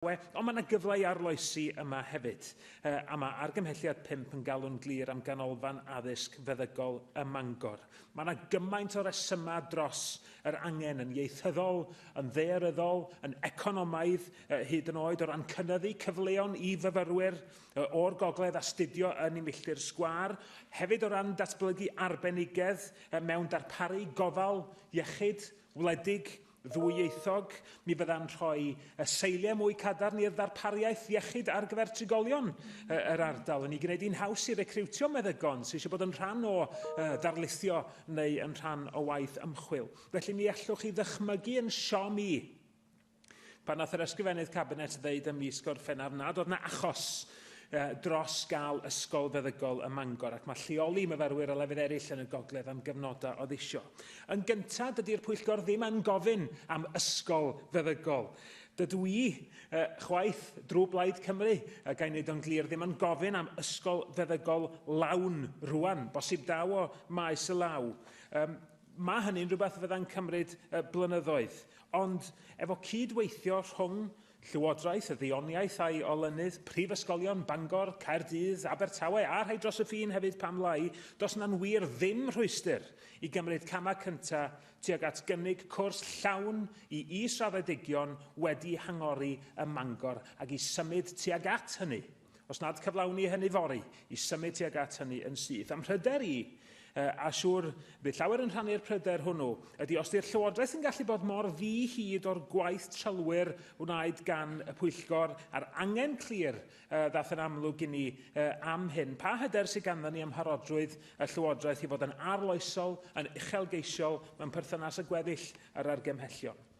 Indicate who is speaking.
Speaker 1: Ond mae yna gyfle i arloesi yma hefyd, a mae argymhelliad 5 yn galw'n glir am ganolfan addysg feddygol ym Mangor. Mae yna gymaint o resymau dros yr angen yn ieithyddol, yn ddaearyddol, yn economaidd, hyd yn oed o ran cynyddu cyfleon i fyfyrwyr o'r gogledd astudio yn ei milltir sgwâr, hefyd o ran datblygu arbenigedd mewn darparu gofal iechyd, wledig, ddwyieithog. Mi fydda'n rhoi seiliau mwy cadarn i'r ddarpariaeth iechyd ar gyfer trigolion yr ardal yn ei gwneud hi'n haws i recriwtio meddygon sydd eisiau bod yn rhan o darlithio neu yn rhan o waith ymchwil. Felly mi allwch chi ddychmygu yn siom i pan nath yr ysgrifennydd cabinet ddeud ym mis Gorffennaf nad oedd yna achos dros gael ysgol feddygol ym Mangor, ac mae lleoli myfyrwyr o lefydd eraill yn y gogledd am gyfnodau o ddisio. Yn gyntaf, dydy'r pwyllgor ddim yn gofyn am ysgol feddygol. Dydw i, chwaith drwy Blaid Cymru, gael wneud o'n glir, ddim yn gofyn am ysgol feddygol lawn rwan, bosib daw o maes y law. Mae hynny'n rhywbeth fydda'n cymryd blynyddoedd, ond efo cydweithio rhwng Llywodraeth, y Ddioniaeth a'i olynydd, prifysgolion Bangor, Caerdydd, Abertawe a rhai dros y ffin hefyd pam lai, does na'n wir ddim rhwystyr i gymryd camau cyntaf tuag at gynnig cwrs llawn i israddedigion wedi hangori ym Mangor ac i symud tuag at hynny. Os nad cyflawni hynny fori, i symud tuag at hynny yn syth. Am hyder i, a siŵr bydd llawer yn rhannu'r pryder hwnnw, ydy os di'r Llywodraeth yn gallu bod mor ddi hyd o'r gwaith trylwyr wnaed gan y pwyllgor a'r angen clir ddath yn amlwg i ni am hyn. Pa hyder sydd ganddon ni am harodrwydd y Llywodraeth i fod yn arloesol, yn uchelgeisiol mewn perthynas y gweddill ar argymhellion?